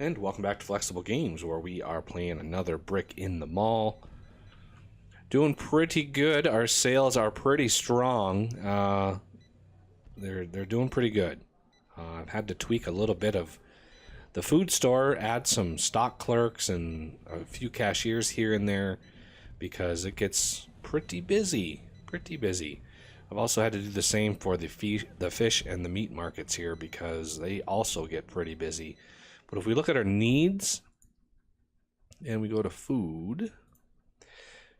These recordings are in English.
And welcome back to Flexible Games, where we are playing another brick in the mall. Doing pretty good. Our sales are pretty strong. They're doing pretty good. I've had to tweak a little bit of the food store, add some stock clerks and a few cashiers here and there because it gets pretty busy. Pretty busy. I've also had to do the same for the fish and the meat markets here because they also get pretty busy. But if we look at our needs and we go to food,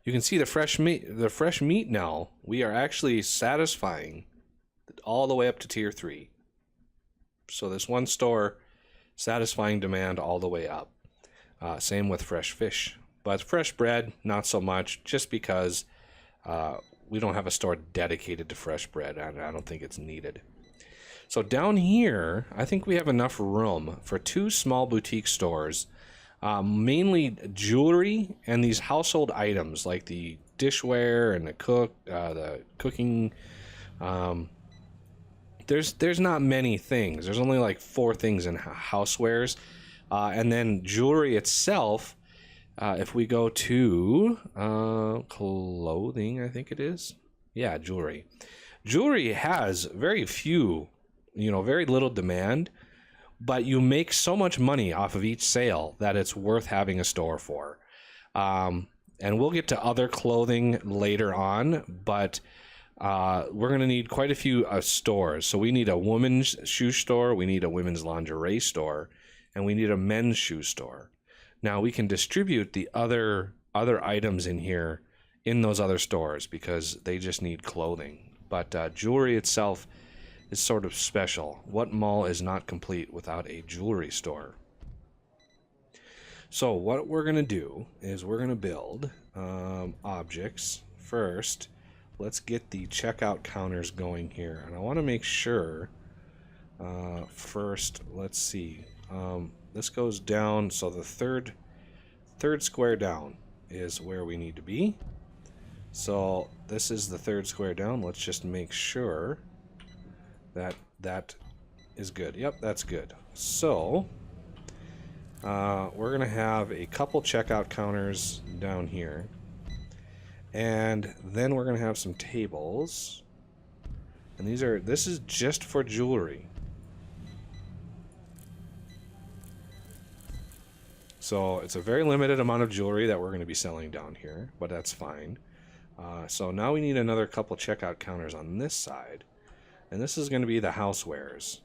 you can see the fresh meat now. We are actually satisfying all the way up to tier 3. So this one store satisfying demand all the way up. Same with fresh fish. But fresh bread, not so much, just because we don't have a store dedicated to fresh bread. I don't think it's needed. So down here, I think we have enough room for 2 small boutique stores, mainly jewelry and these household items like the dishware and the cooking. There's not many things. There's only like 4 things in housewares, and then jewelry itself. If we go to clothing, I think it is. Yeah, jewelry. Jewelry has very few. Very little demand, but you make so much money off of each sale that it's worth having a store for. And we'll get to other clothing later on, but we're going to need quite a few stores. So we need a women's shoe store, we need a women's lingerie store, and we need a men's shoe store. Now we can distribute the other items in here in those other stores because they just need clothing. But jewelry itself is sort of special. What mall is not complete without a jewelry store? So what we're going to do is we're going to build objects. First, let's get the checkout counters going here. And I want to make sure, first, let's see. This goes down, so the third square down is where we need to be. So this is the 3rd square down. Let's just make sure that is good. Yep, that's good. So we're gonna have a couple checkout counters down here, and then we're gonna have some tables, and this is just for jewelry. So it's a very limited amount of jewelry that we're going to be selling down here, but that's fine. So now we need another couple checkout counters on this side. And this is going to be the housewares.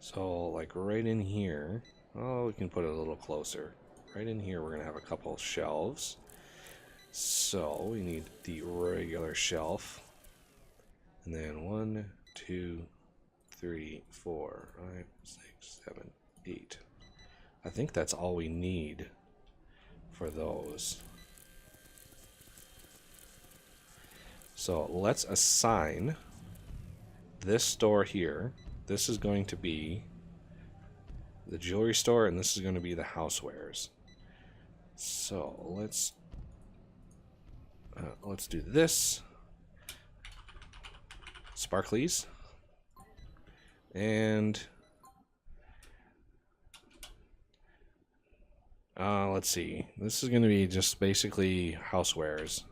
So, like right in here, we can put it a little closer. Right in here, we're going to have a couple shelves. So, we need the regular shelf. And then 1, 2, 3, 4, 5, 6, 7, 8. I think that's all we need for those. So let's assign this store here. This is going to be the jewelry store, and this is going to be the housewares. So let's do this. Sparklies. And let's see. This is going to be just basically housewares.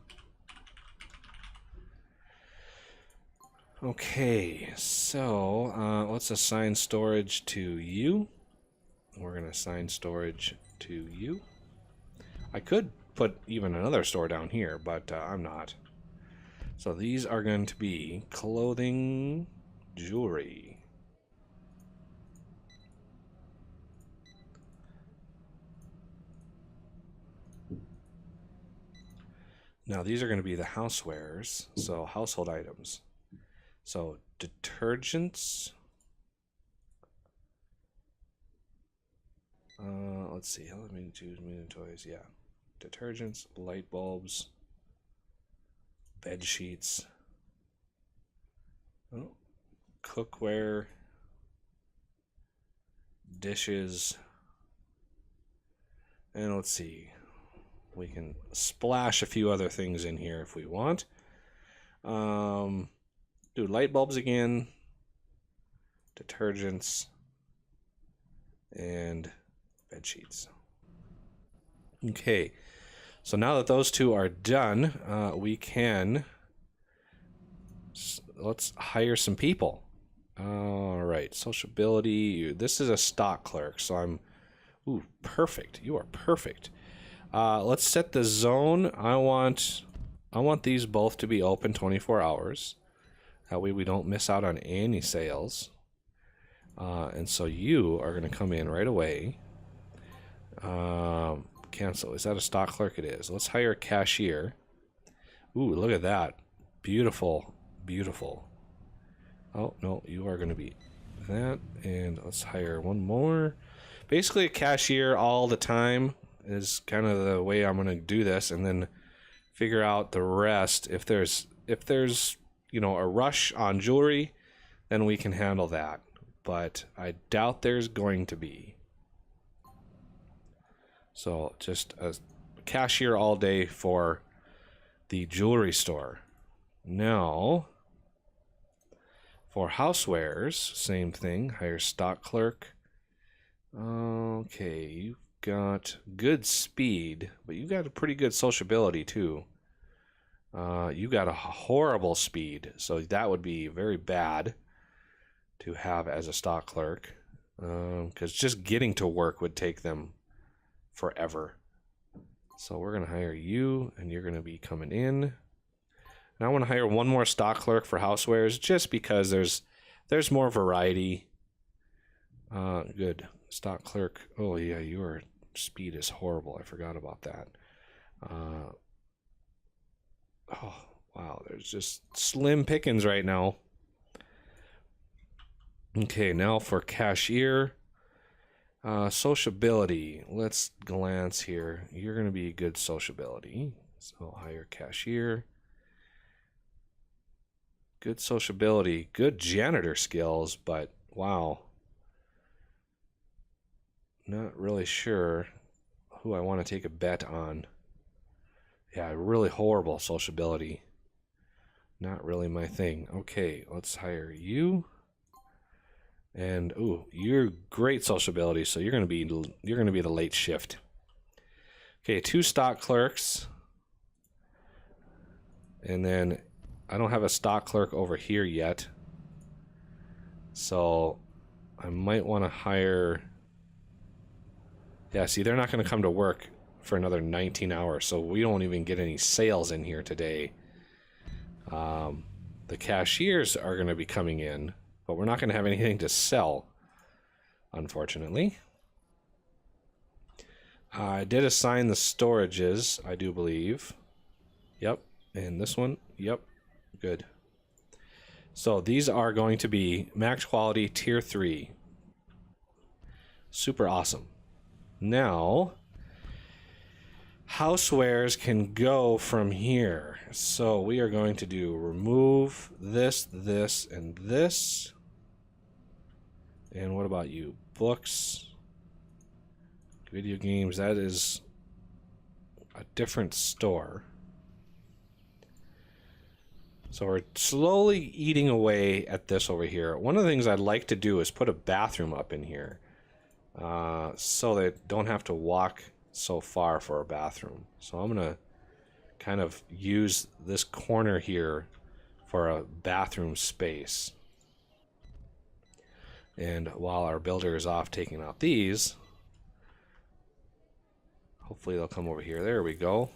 Okay, so let's assign storage to you. We're going to assign storage to you. I could put even another store down here, but I'm not. So these are going to be clothing, jewelry. Now these are going to be the housewares, so household items. So detergents. Let's see. Let me choose medium toys. Yeah, detergents, light bulbs, bed sheets, cookware, dishes, and let's see. We can splash a few other things in here if we want. Do light bulbs again, detergents, and bed sheets. Okay, so now that those two are done, we can let's hire some people. All right, sociability. This is a stock clerk, so I'm perfect. You are perfect. Let's set the zone. I want these both to be open 24 hours. That way we don't miss out on any sales. And so you are going to come in right away. Cancel. Is that a stock clerk? It is. Let's hire a cashier. Ooh, look at that. Beautiful. Beautiful. Oh, no, you are going to be that. And let's hire one more. Basically, a cashier all the time is kind of the way I'm going to do this, and then figure out the rest. If there's a rush on jewelry, then we can handle that. But I doubt there's going to be. So just a cashier all day for the jewelry store. Now, for housewares, same thing. Hire stock clerk. Okay, you've got good speed, but you got a pretty good sociability too. You got a horrible speed, so that would be very bad to have as a stock clerk, because just getting to work would take them forever. So we're going to hire you, and you're going to be coming in. And I want to hire one more stock clerk for housewares, just because there's more variety. Good. Stock clerk. Oh, yeah, your speed is horrible. I forgot about that. Oh, wow, there's just slim pickings right now. Okay, now for cashier. Sociability. Let's glance here. You're going to be good sociability. So hire cashier. Good sociability. Good janitor skills, but wow. Not really sure who I want to take a bet on. Yeah, really horrible sociability. Not really my thing. Okay, let's hire you. And ooh, you're great sociability, so you're gonna be the late shift. Okay, 2 stock clerks. And then I don't have a stock clerk over here yet. So I might want to hire. Yeah, see, they're not going to come to work for another 19 hours, so we don't even get any sales in here today. The cashiers are going to be coming in, but we're not going to have anything to sell, unfortunately. I did assign the storages, I do believe. Yep, and this one, yep, good. So these are going to be max quality tier 3. Super awesome. Now, housewares can go from here. So we are going to do remove this, this, and this. And what about you? Books, video games, that is a different store. So we're slowly eating away at this over here. One of the things I'd like to do is put a bathroom up in here. So they don't have to walk so far for a bathroom. So I'm going to kind of use this corner here for a bathroom space. And while our builder is off taking out these, hopefully they'll come over here. There we go.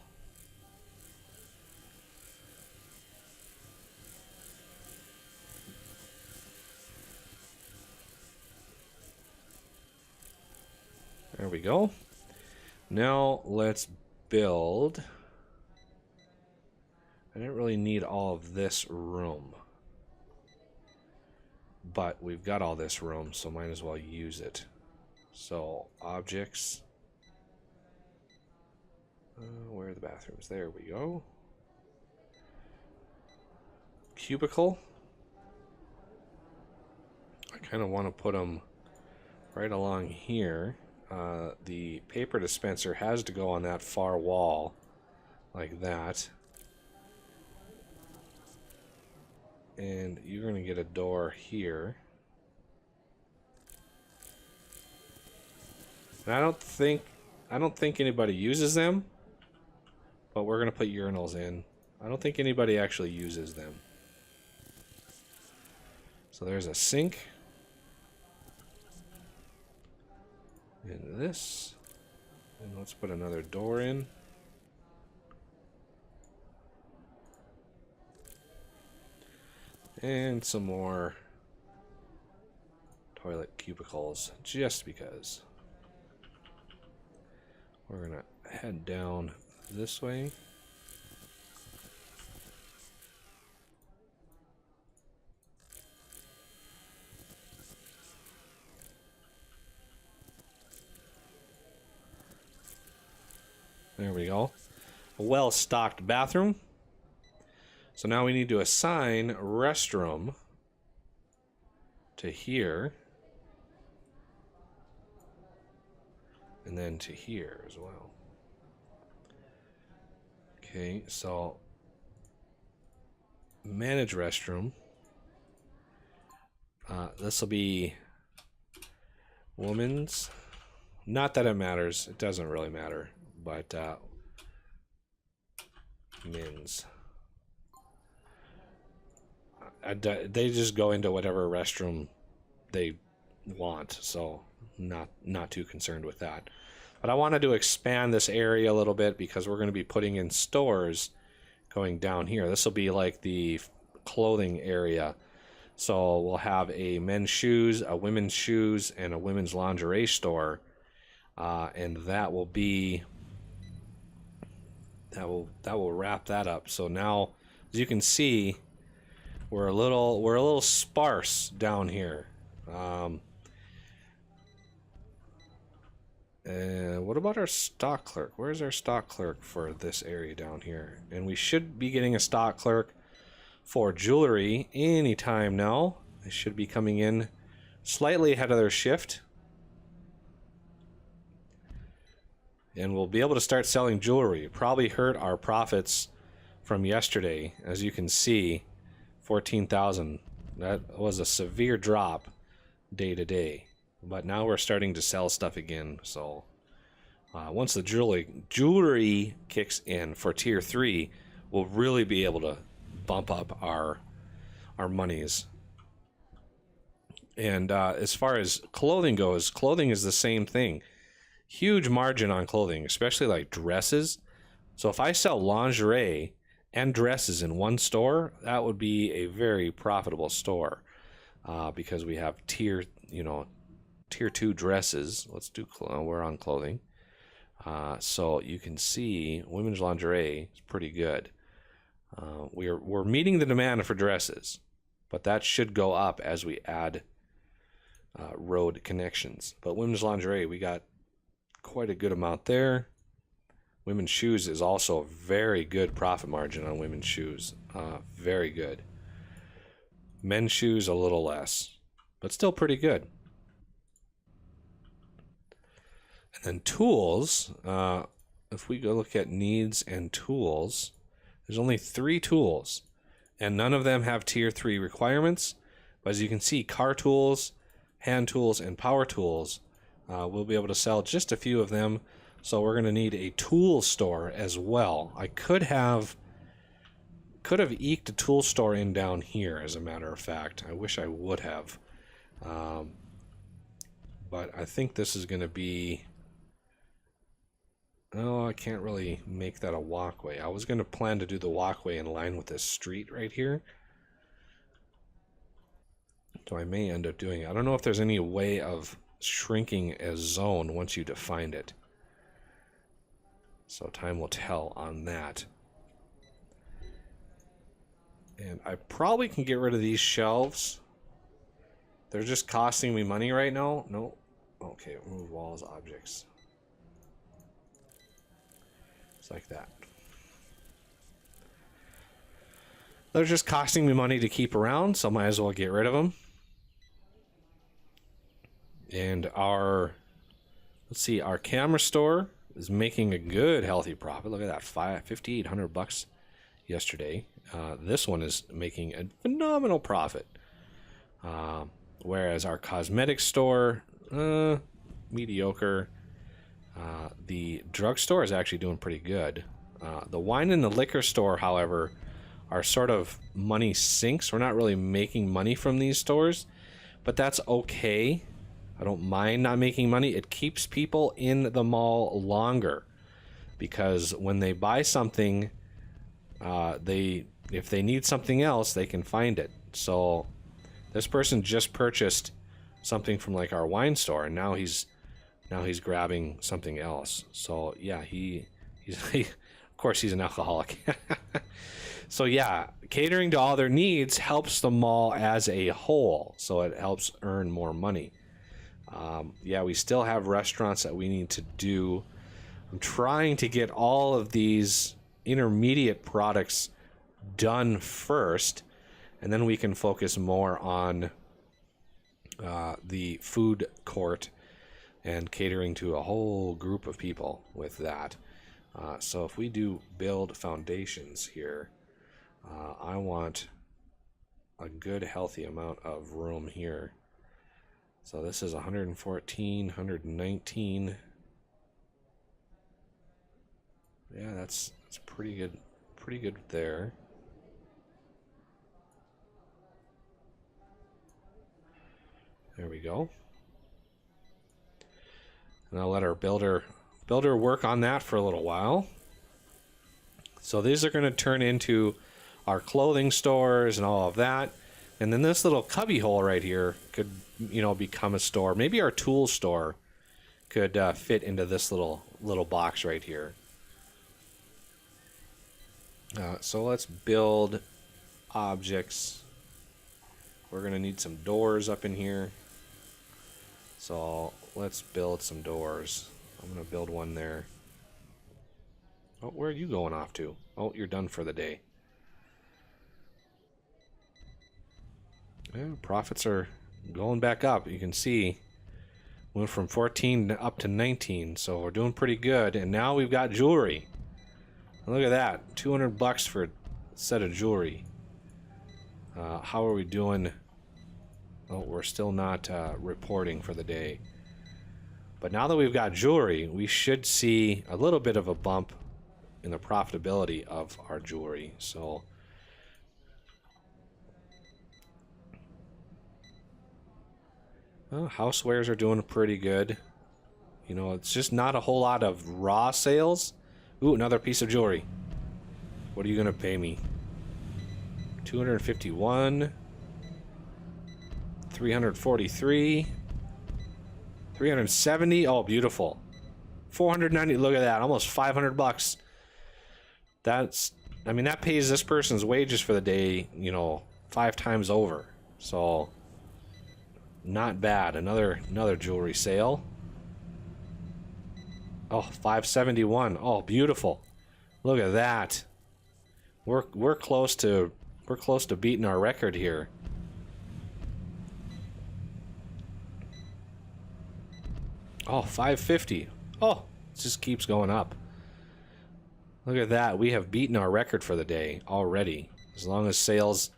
There we go. Now let's build. I didn't really need all of this room, but we've got all this room, so might as well use it. So objects. Where are the bathrooms? There we go. Cubicle. I kind of want to put them right along here. The paper dispenser has to go on that far wall, like that. And you're going to get a door here. And I don't think anybody uses them, but we're gonna put urinals in. I don't think anybody actually uses them. So there's a sink. And this. And let's put another door in. And some more toilet cubicles, just because. We're gonna head down this way. There we go. A well-stocked bathroom. So now we need to assign restroom to here. And then to here as well. Okay, so manage restroom. This will be women's. Not that it matters. It doesn't really matter. But men's. They just go into whatever restroom they want, so not too concerned with that. But I wanted to expand this area a little bit because we're going to be putting in stores going down here. This will be like the clothing area. So we'll have a men's shoes, a women's shoes, and a women's lingerie store, and that will be that will wrap that up. So now, as you can see, we're a little sparse down here. What about our stock clerk? Where's our stock clerk for this area down here? And we should be getting a stock clerk for jewelry anytime now. They should be coming in slightly ahead of their shift. And we'll be able to start selling jewelry. It probably hurt our profits from yesterday. As you can see, 14,000. That was a severe drop day to day. But now we're starting to sell stuff again. So once the jewelry kicks in for tier 3, we'll really be able to bump up our monies. And as far as clothing goes, clothing is the same thing. Huge margin on clothing, especially like dresses. So if I sell lingerie and dresses in one store, that would be a very profitable store, because we have tier 2 dresses. Let's do we're on clothing. So you can see women's lingerie is pretty good. We're meeting the demand for dresses, but that should go up as we add road connections. But women's lingerie, we got quite a good amount there. Women's shoes is also a very good profit margin on women's shoes. Very good. Men's shoes a little less, but still pretty good. And then tools, if we go look at needs and tools, there's only 3 tools, and none of them have tier 3 requirements. But as you can see, car tools, hand tools, and power tools, we'll be able to sell just a few of them. So we're going to need a tool store as well. I could have eked a tool store in down here, as a matter of fact. I wish I would have. But I think this is going to be... Oh, I can't really make that a walkway. I was going to plan to do the walkway in line with this street right here. So I may end up doing it. I don't know if there's any way of shrinking a zone once you define it. So time will tell on that. And I probably can get rid of these shelves. They're just costing me money right now. No. Okay, remove walls, objects. It's like that. They're just costing me money to keep around, so might as well get rid of them. And our camera store is making a good, healthy profit. Look at that, $5,800 yesterday. This one is making a phenomenal profit. Whereas our cosmetic store, mediocre. The drugstore is actually doing pretty good. The wine and the liquor store, however, are sort of money sinks. We're not really making money from these stores, but that's okay. I don't mind not making money. It keeps people in the mall longer because when they buy something, if they need something else, they can find it. So this person just purchased something from like our wine store, and now he's grabbing something else. So yeah, he of course he's an alcoholic. So yeah, catering to all their needs helps the mall as a whole, so it helps earn more money. Yeah, we still have restaurants that we need to do. I'm trying to get all of these intermediate products done first, and then we can focus more on the food court and catering to a whole group of people with that. So if we do build foundations here, I want a good healthy amount of room here. So this is 114, 119. Yeah, that's pretty good there. There we go. And I'll let our builder work on that for a little while. So these are going to turn into our clothing stores and all of that. And then this little cubby hole right here could, become a store. Maybe our tool store could fit into this little box right here. So let's build objects. We're going to need some doors up in here. So let's build some doors. I'm going to build one there. Oh, where are you going off to? Oh, you're done for the day. Yeah, profits are going back up. You can see went from 14 up to 19, so we're doing pretty good. And now we've got jewelry. Look at that, $200 for a set of jewelry. How are we doing? Oh, we're still not reporting for the day. But now that we've got jewelry, we should see a little bit of a bump in the profitability of our jewelry. So housewares are doing pretty good. It's just not a whole lot of raw sales. Ooh, another piece of jewelry. What are you going to pay me? 251, 343, 370. Oh, beautiful. 490. Look at that. Almost $500. That pays this person's wages for the day, 5 times over. So not bad. Another jewelry sale. Oh, 571. Oh, beautiful. Look at that. We're close to beating our record here. Oh, 550. Oh, it just keeps going up. Look at that. We have beaten our record for the day already. As long as sales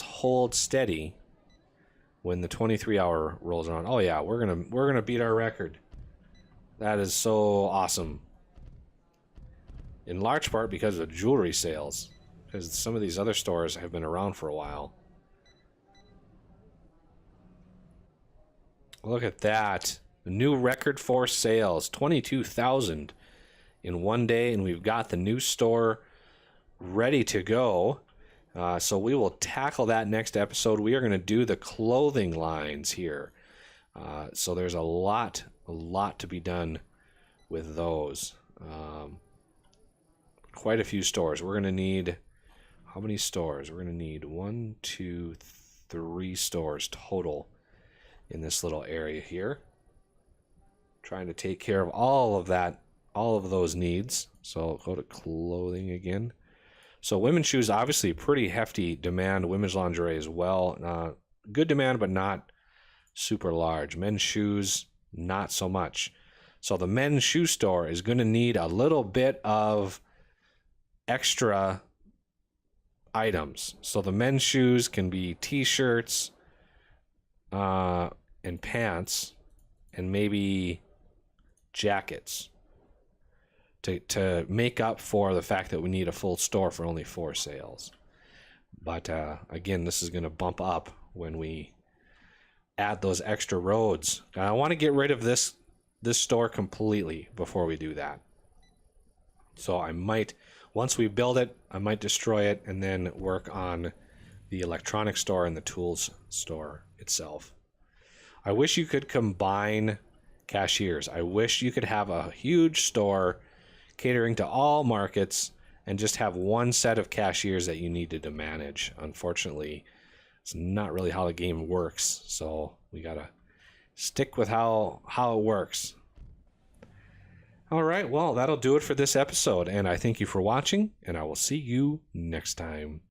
hold steady when the 23-hour rolls around. Oh yeah, we're gonna beat our record. That is so awesome. In large part because of jewelry sales, because some of these other stores have been around for a while. Look at that. The new record for sales, 22,000 in one day, and we've got the new store ready to go. So we will tackle that next episode. We are going to do the clothing lines here. So there's a lot to be done with those. Quite a few stores. We're going to need, how many stores? We're going to need 1, 2, 3 stores total in this little area here. Trying to take care of all of those needs. So go to clothing again. So women's shoes, obviously pretty hefty demand. Women's lingerie as well. Good demand, but not super large. Men's shoes, not so much. So the men's shoe store is going to need a little bit of extra items. So the men's shoes can be t-shirts and pants and maybe jackets to make up for the fact that we need a full store for only 4 sales. But again, this is going to bump up when we add those extra roads. And I want to get rid of this store completely before we do that. So I might, once we build it, I might destroy it and then work on the electronics store and the tools store itself. I wish you could combine cashiers. I wish you could have a huge store catering to all markets and just have one set of cashiers that you needed to manage. Unfortunately, it's not really how the game works, so we gotta stick with how it works. All right, well, that'll do it for this episode, and I thank you for watching, and I will see you next time.